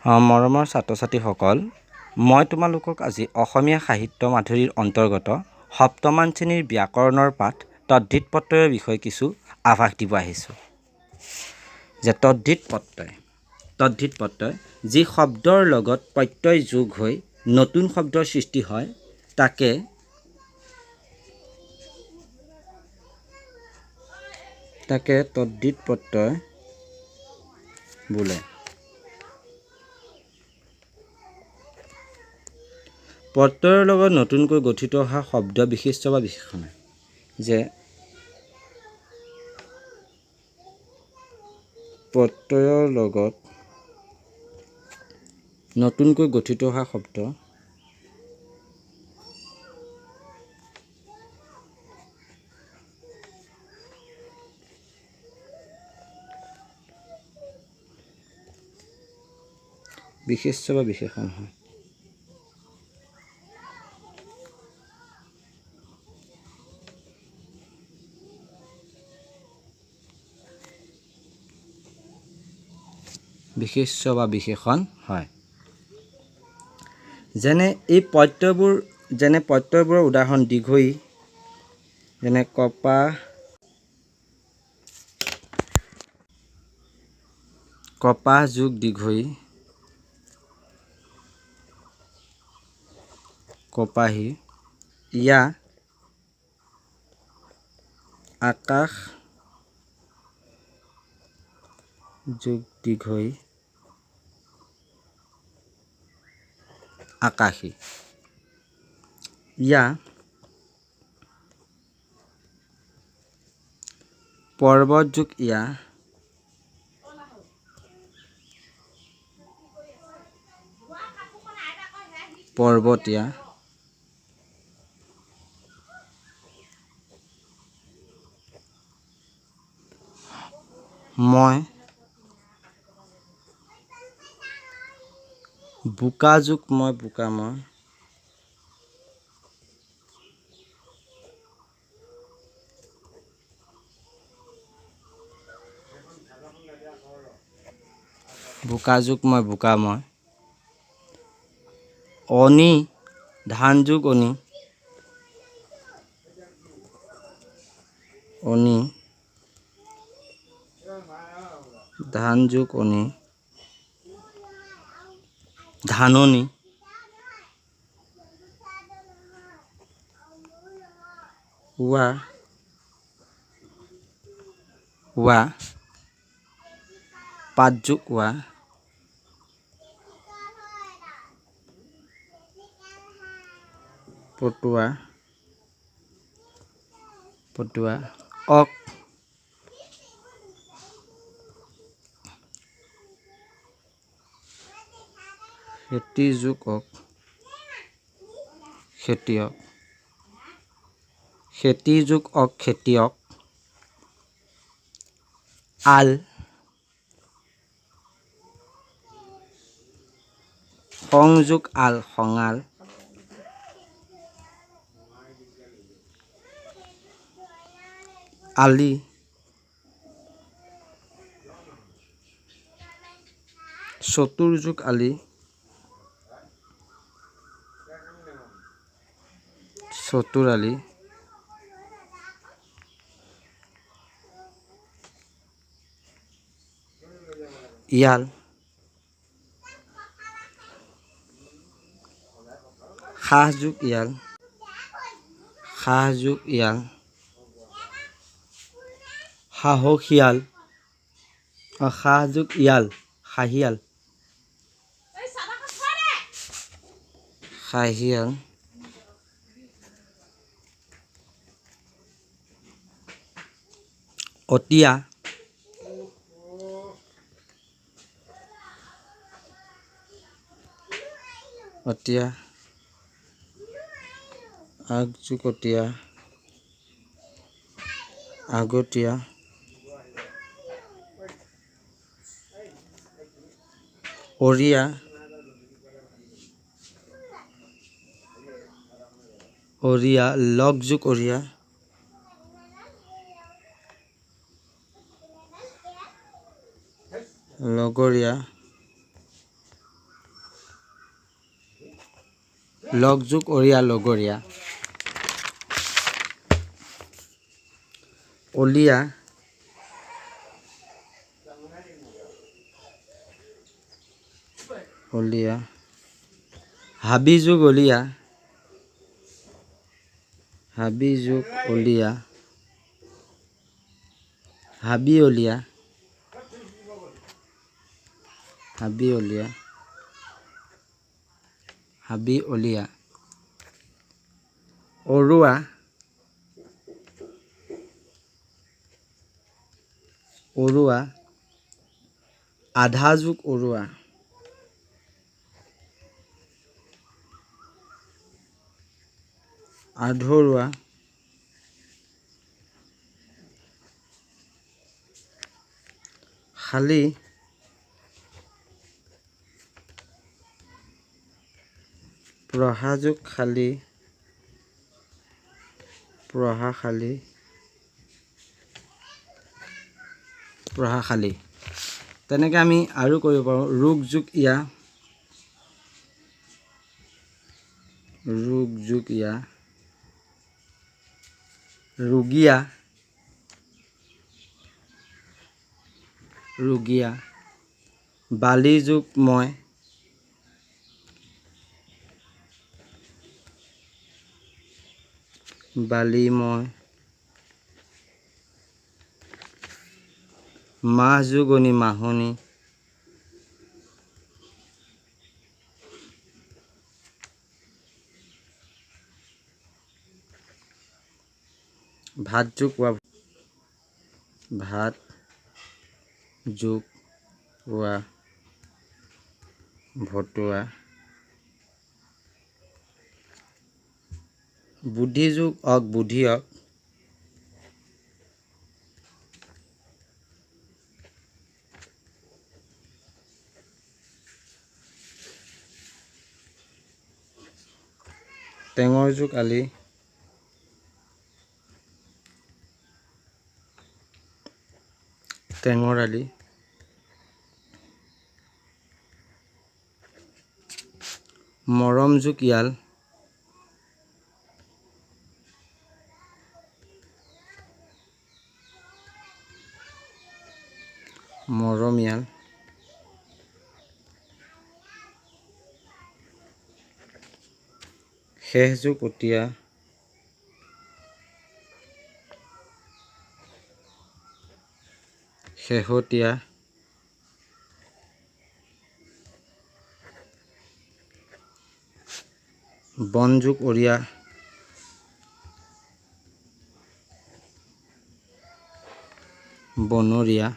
মৰমৰ ছাত্ৰ ছাত্ৰীসকল, মই তোমালোকক আজি অসমীয়া সাহিত্য মাধুৰীৰ অন্তৰ্গত সপ্তমমান শ্ৰেণীৰ ব্যাকৰণৰ পাঠ তদ্ধিত প্ৰত্যয়ৰ বিষয়ে কিছু আভাস দিব আহিছোঁ। যে তদ্ধিত প্ৰত্যয় যি শব্দৰ লগত প্ৰত্যয় যোগ হৈ নতুন শব্দৰ সৃষ্টি হয় তাকে তদ্ধিত প্ৰত্যয় বোলে। প্ৰত্যয়ৰ লগত নতুনকৈ গঠিত হোৱা শব্দ বিশিষ্ট বা বিশেষণ। যে প্ৰত্যয়ৰ লগত নতুনকৈ গঠিত হোৱা শব্দ বিশিষ্ট বা বিশেষণ হয়। বিশিষ্ট বা বিশেষণ হয়। যেনে এই প্ৰত্যয়বোৰৰ উদাহৰণ দীঘই, যেনে কপাহ যোগ দীঘই কপাহী। ইয়া আকাশ যোগ দীঘই আকাশী। ইয়া পৰ্বত যোগ ইয়া পৰ্বতীয়া। মই বোকা যোগ মই বোকাময়। বোকা যোগ মই বোকাময়। অনি ধান যোগ অনি অনি ধান যোগ অনি ধাননি। ৱা পাত যোগ ৱা পটুৱা অক খেতি যোগ অক খেতিয়ক। খেতি যোগ অক খেতিয়ক। আল সং যোগ আল খঙাল। আলি চতুৰ যোগ আলি চতুৰালি। ইয়াল সাহ যোগ ইয়াল সাহসিয়াল। সাহ যোগ ইয়াল সাহিয়াল। সাহিয়াল। অতীয়া আগ যোগ অতীয়া আগতীয়া। অৰিয়া লগ যোগ অৰিয়া লগৰীয়া। লগযোগ অৰিয়া লগৰীয়া। অলিয়া অলিয়া। হাবিযোগ অলিয়া হাবিযোগ অলিয়া। হাবি অলিয়া হাবি অলিয়া হাবি অলিয়া। অৰুৱা অৰুৱা। আধাযোগ অৰুৱা। আধৰুৱা। শালি প্ৰহাযোগ শালি প্ৰহাশালী প্ৰহাশালী। তেনেকৈ আমি আৰু কৰিব পাৰোঁ। ৰোগযোগ ইয়া ৰোগযোগ ইয়া। ৰোগীয়া ৰোগীয়া। বালিযোগ মই বালিময়। মাহযোগনি মাহনি। ভাতযোগ ৱা ভাত যোগ ৱা ভতুৱা। বুদ্ধিযোগ অক বুদ্ধিয়ক। টেঙৰযোগ আলি টেঙৰ আলি। মৰমযোগ ইয়াল মৰমীয়াল। শেষযোগ অতীয়া শেহতীয়া। বনযোগ অৰিয়া বনৰীয়া।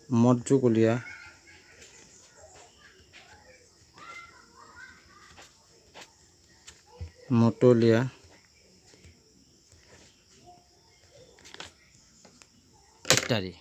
মতযোগ অলিয়া মতলীয়া। ইত্যাদি।